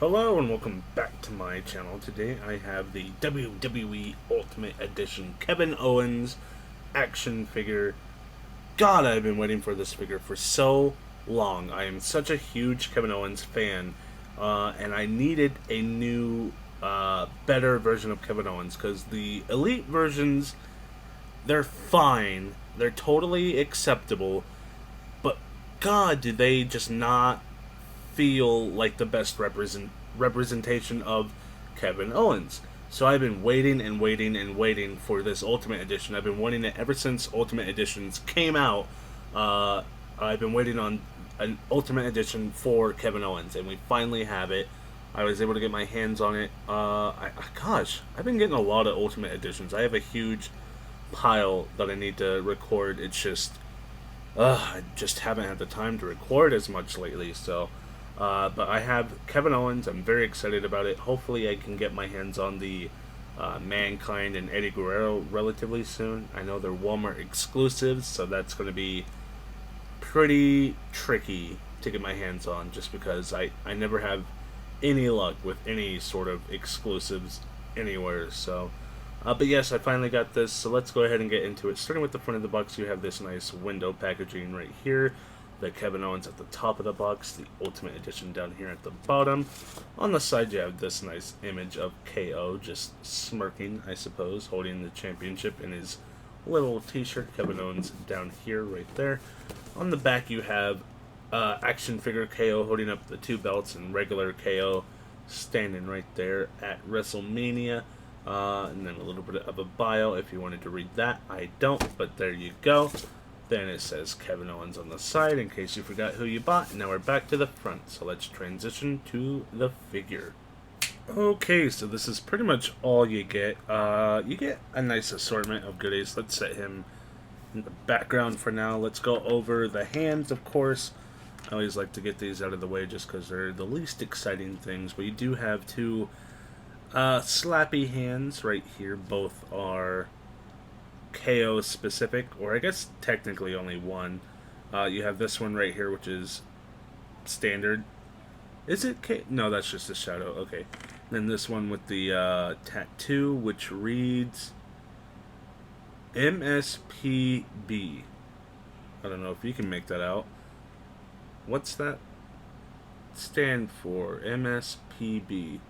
Hello and welcome back to my channel. Today I have the WWE Ultimate Edition Kevin Owens action figure. God, I've been waiting for this figure for so long. I am such a huge Kevin Owens fan, and I needed a new, better version of Kevin Owens because the Elite versions, they're fine. They're totally acceptable, but God, do they just not feel like the best representation of Kevin Owens. So I've been waiting and waiting and waiting for this Ultimate Edition. I've been wanting it ever since Ultimate Editions came out. Uh, I've been waiting on an Ultimate Edition for Kevin Owens, and we finally have it. I was able to get my hands on it. Gosh, I've been getting a lot of Ultimate Editions. I have a huge pile that I need to record. It's just I just haven't had the time to record as much lately. But I have Kevin Owens. I'm very excited about it. Hopefully, I can get my hands on the Mankind and Eddie Guerrero relatively soon. I know they're Walmart exclusives, so that's going to be pretty tricky to get my hands on just because I never have any luck with any sort of exclusives anywhere. But yes, I finally got this, so let's go ahead and get into it. Starting with the front of the box, you have this nice window packaging right here. The Kevin Owens at the top of the box, the Ultimate Edition down here at the bottom. On the side, you have this nice image of KO just smirking, I suppose, holding the championship in his little t-shirt. Kevin Owens down here, right there. On the back, you have action figure KO holding up the two belts and regular KO standing right there at WrestleMania. And then a little bit of a bio if you wanted to read that. I don't, but there you go. Then it says Kevin Owens on the side in case you forgot who you bought. And now we're back to the front. So let's transition to the figure. Okay, so this is pretty much all you get. You get a nice assortment of goodies. Let's set him in the background for now. Let's go over the hands, of course. I always like to get these out of the way just because they're the least exciting things. But you do have two slappy hands right here. Both are KO specific, or I guess technically only one. You have this one right here, which is standard. Is it K? No, that's just a shadow. Okay. Then this one with the tattoo, which reads MSPB. I don't know if you can make that out. What's that stand for? MSPB.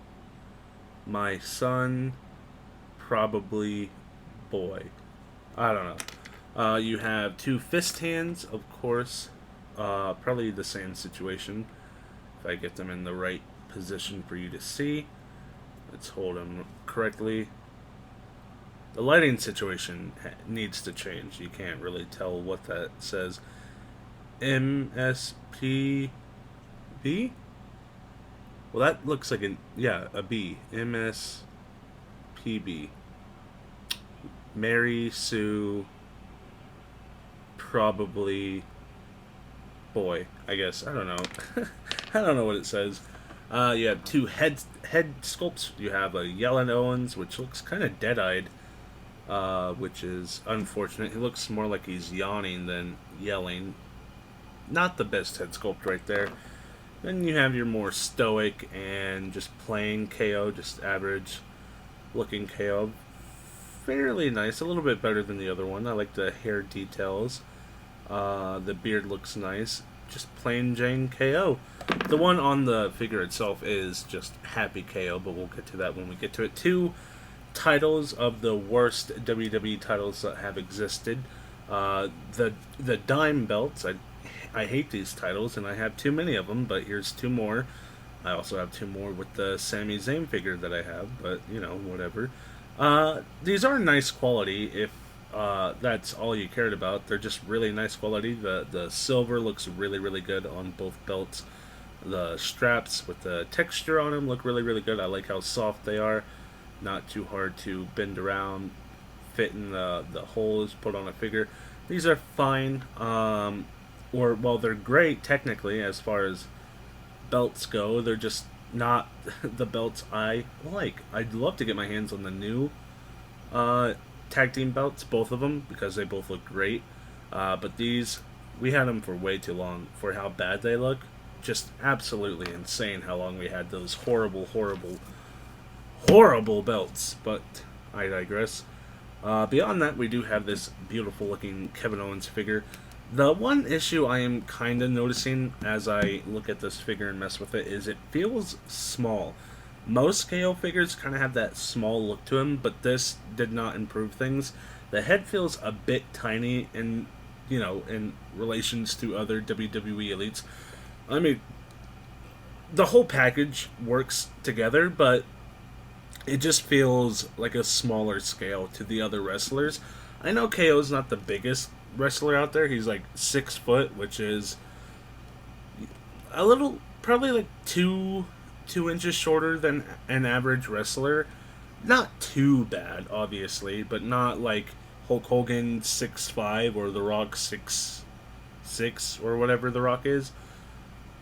My son, probably boy. I don't know. You have two fist hands, of course. Probably the same situation. If I get them in the right position for you to see. Let's hold them correctly. The lighting situation needs to change. You can't really tell what that says. MSPB? Well, that looks like a B. MSPB. Mary Sue, probably boy, I guess. I don't know. I don't know what it says. You have two head sculpts. You have a Yellen Owens, which looks kind of dead-eyed, which is unfortunate. He looks more like he's yawning than yelling. Not the best head sculpt right there. Then you have your more stoic and just plain KO, just average looking KO. Fairly nice, a little bit better than the other one. I like the hair details. The beard looks nice. Just plain Jane KO. The one on the figure itself is just happy KO, but we'll get to that when we get to it. Two titles of the worst WWE titles that have existed. The dime belts. I hate these titles, and I have too many of them, but here's two more. I also have two more with the Sami Zayn figure that I have, but, you know, whatever. These are nice quality if that's all you cared about. They're just really nice quality. The silver looks really, really good on both belts. The straps with the texture on them look really, really good. I like how soft they are. Not too hard to bend around, fit in the holes, put on a figure. These are fine. Well, they're great technically as far as belts go. They're just not the belts I like. I'd love to get my hands on the new tag team belts, both of them, because they both look great. But these, we had them for way too long for how bad they look. just absolutely insane how long we had those horrible, horrible, horrible belts. But I digress. Beyond that, we do have this beautiful looking Kevin Owens figure. The one issue I am kind of noticing as I look at this figure and mess with it is it feels small. Most KO figures kind of have that small look to them, but this did not improve things. The head feels a bit tiny in, in relations to other WWE elites. I mean, the whole package works together, but it just feels like a smaller scale to the other wrestlers. I know KO's not the biggest wrestler out there. He's like 6 foot, which is a little, probably like 2 inches shorter than an average wrestler. Not too bad, obviously, but not like Hulk Hogan 6'5" or The Rock 6'6" or whatever The Rock is.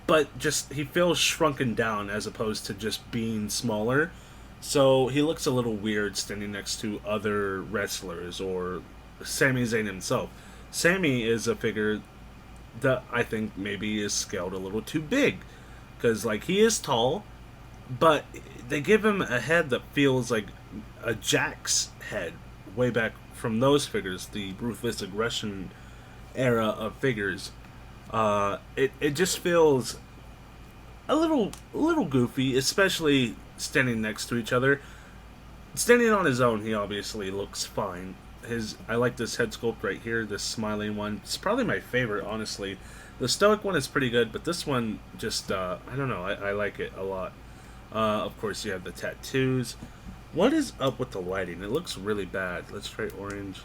But just, he feels shrunken down as opposed to just being smaller. So he looks a little weird standing next to other wrestlers or Sami Zayn himself. Sami is a figure that I think maybe is scaled a little too big. Because, like, he is tall, but they give him a head that feels like a Jack's head way back from those figures, the Ruthless Aggression era of figures. It just feels a little goofy, especially standing next to each other. Standing on his own, he obviously looks fine. I like this head sculpt right here, this smiling one. It's probably my favorite, honestly. The stoic one is pretty good, but this one just, I don't know, I like it a lot. Of course, you have the tattoos. What is up with the lighting? It looks really bad. Let's try orange.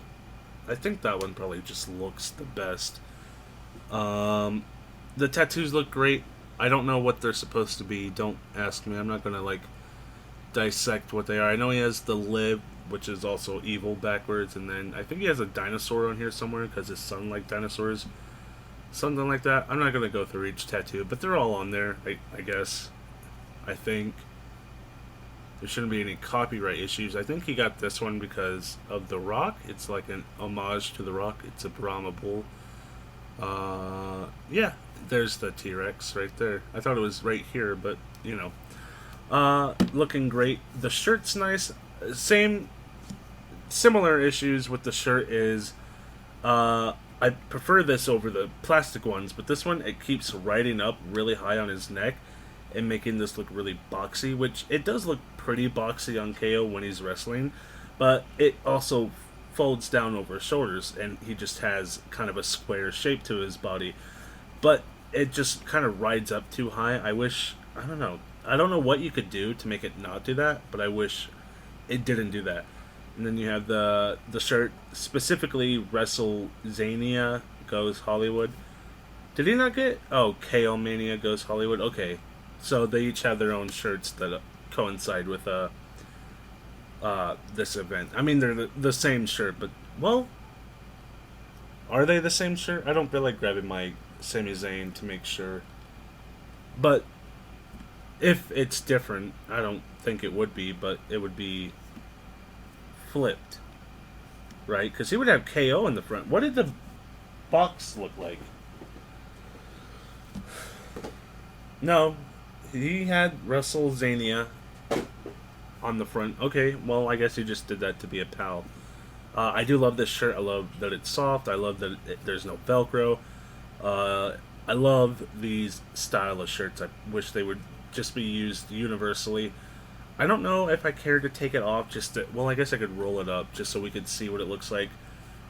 I think that one probably just looks the best. The tattoos look great. I don't know what they're supposed to be. Don't ask me. I'm not going to, like, dissect what they are. I know he has the lib, which is also evil backwards, and then I think he has a dinosaur on here somewhere because his son liked dinosaurs. Something like that. I'm not going to go through each tattoo, but they're all on there, I guess. I think there shouldn't be any copyright issues. I think he got this one because of The Rock. It's like an homage to The Rock. It's a Brahma bull. Yeah, there's the T-Rex right there. I thought it was right here, but, looking great. The shirt's nice. Similar issues with the shirt is, I prefer this over the plastic ones, but this one, it keeps riding up really high on his neck and making this look really boxy, which it does look pretty boxy on KO when he's wrestling, but it also folds down over his shoulders, and he just has kind of a square shape to his body, but it just kind of rides up too high. I don't know what you could do to make it not do that, but I wish it didn't do that. And then you have the shirt, specifically WrestleZania Goes Hollywood. Did he not get? Oh, KO Mania Goes Hollywood. Okay, so they each have their own shirts that coincide with this event. I mean, they're the same shirt, but, well, are they the same shirt? I don't feel like grabbing my Sami Zayn to make sure. But if it's different, I don't think it would be, but it would be flipped, right? Because he would have KO in the front. What did the box look like? No, he had WrestleZania on the front. Okay, well, I guess he just did that to be a pal. I do love this shirt. I love that it's soft. I love that there's no Velcro. I love these style of shirts. I wish they would just be used universally. I don't know if I care to take it off well, I guess I could roll it up just so we could see what it looks like.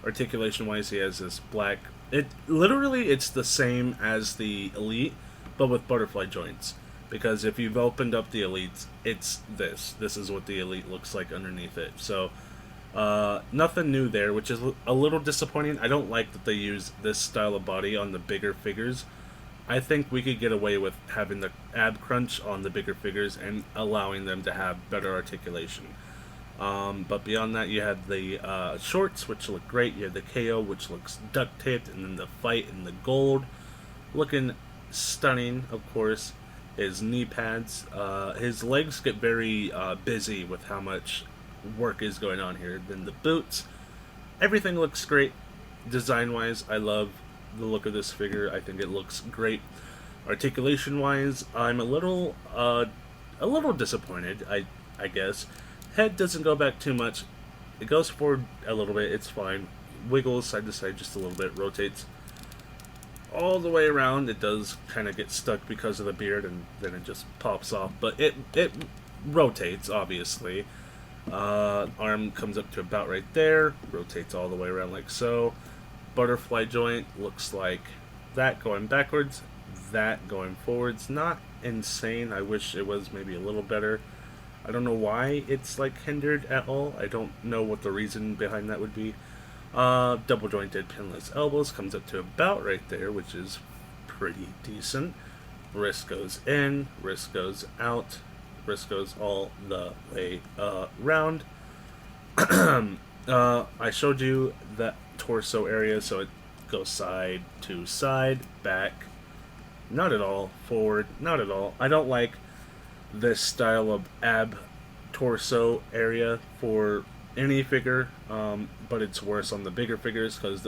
Articulation wise, he has this black, it's the same as the Elite, but with butterfly joints. Because if you've opened up the Elite, it's this is what the Elite looks like underneath it. So nothing new there, which is a little disappointing. I don't like that they use this style of body on the bigger figures. I think we could get away with having the ab crunch on the bigger figures and allowing them to have better articulation. But beyond that, you have the shorts, which look great. You have the KO, which looks duct taped, and then the fight in the gold, looking stunning. Of course, his knee pads. His legs get very busy with how much work is going on here. Then the boots. Everything looks great, design-wise. I love the look of this figure. I think it looks great. Articulation wise, I'm a little disappointed. I guess head doesn't go back too much. It goes forward a little bit. It's fine. Wiggles side to side just a little bit. Rotates all the way around. It does kind of get stuck because of the beard, and then it just pops off. But it rotates, obviously. Arm comes up to about right there. Rotates all the way around like so. Butterfly joint looks like that going backwards. That going forwards. Not insane. I wish it was maybe a little better. I don't know why it's like hindered at all. I don't know what the reason behind that would be. Double jointed pinless elbows comes up to about right there, which is pretty decent. Wrist goes in, wrist goes out, wrist goes all the way around. I showed you that torso area, so it goes side to side, back, not at all, forward, not at all. I don't like this style of ab torso area for any figure, but it's worse on the bigger figures because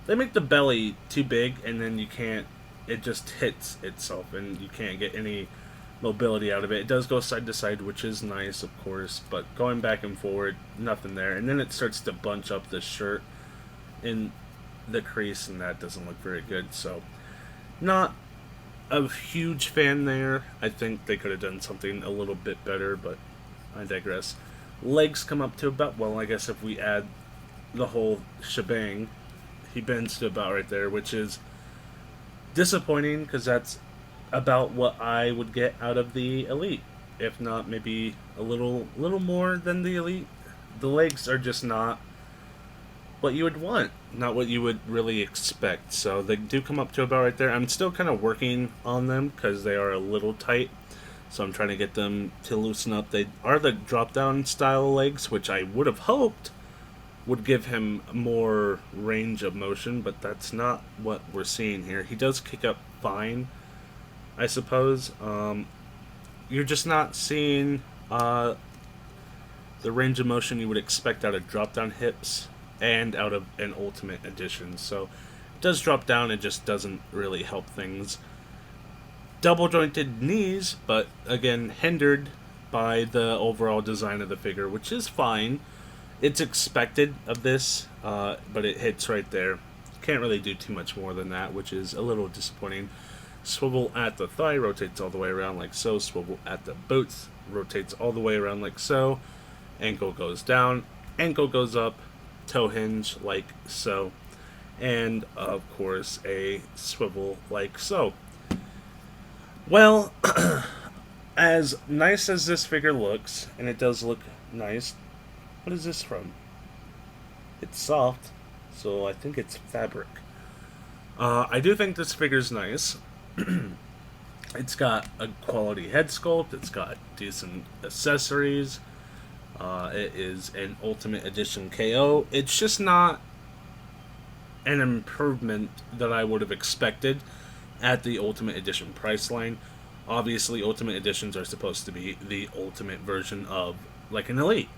they make the belly too big, and then you can't. It just hits itself, and you can't get any mobility out of it. It does go side to side, which is nice, of course, but going back and forward, nothing there. And then it starts to bunch up the shirt in the crease, and that doesn't look very good. So, not a huge fan there. I think they could have done something a little bit better, but I digress. Legs come up to about, well, I guess if we add the whole shebang, he bends to about right there, which is disappointing because that's about what I would get out of the Elite, if not maybe a little more than the Elite. The legs are just not what you would want, not what you would really expect. So they do come up to about right there. I'm still kind of working on them because they are a little tight. So I'm trying to get them to loosen up. They are the drop-down style legs, which I would have hoped would give him more range of motion, but that's not what we're seeing here. He does kick up fine, I suppose. You're just not seeing the range of motion you would expect out of drop-down hips and out of an Ultimate Edition. So it does drop down, it just doesn't really help things. Double jointed knees, but again hindered by the overall design of the figure, which is fine. It's expected of this, but it hits right there. Can't really do too much more than that, which is a little disappointing. Swivel at the thigh, rotates all the way around like so. Swivel at the boots, rotates all the way around like so. Ankle goes down, ankle goes up, toe hinge like so. And of course a swivel like so. Well, as nice as this figure looks, and it does look nice, what is this from? It's soft, so I think it's fabric. I do think this figure's nice. It's got a quality head sculpt, it's got decent accessories, it is an Ultimate Edition KO. It's just not an improvement that I would have expected at the Ultimate Edition price line. Obviously, Ultimate Editions are supposed to be the ultimate version of like an Elite.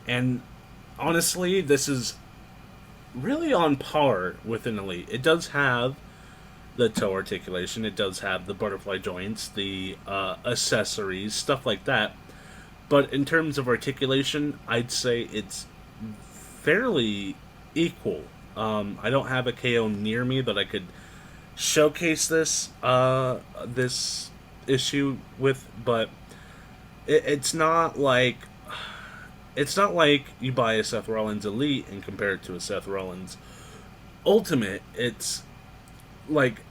And honestly, this is really on par with an Elite. It does have the toe articulation, it does have the butterfly joints, the accessories, stuff like that. But in terms of articulation, I'd say it's fairly equal. I don't have a KO near me that I could showcase this this issue with, but it's not like you buy a Seth Rollins Elite and compare it to a Seth Rollins Ultimate. It's like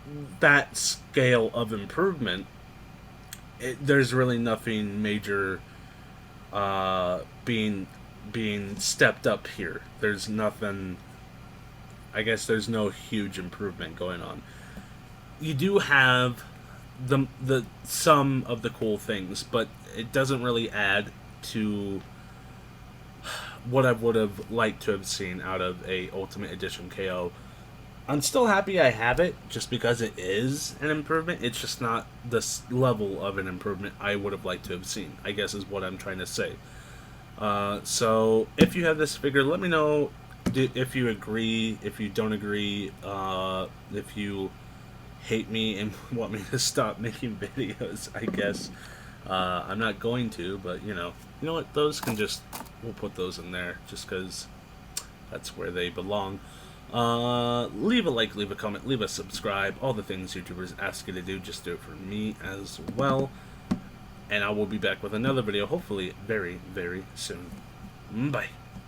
that scale of improvement. There's really nothing major being stepped up here. There's nothing. I guess there's no huge improvement going on. You do have the some of the cool things, but it doesn't really add to what I would have liked to have seen out of a Ultimate Edition KO. I'm still happy I have it, just because it is an improvement. It's just not this level of an improvement I would have liked to have seen, I guess is what I'm trying to say. So if you have this figure, let me know if you agree, if you don't agree, if you hate me and want me to stop making videos, I guess. I'm not going to, but you know what? Those can just, we'll put those in there just because that's where they belong. Leave a like, leave a comment, leave a subscribe. All the things YouTubers ask you to do, just do it for me as well. And I will be back with another video, hopefully very, very soon. Bye.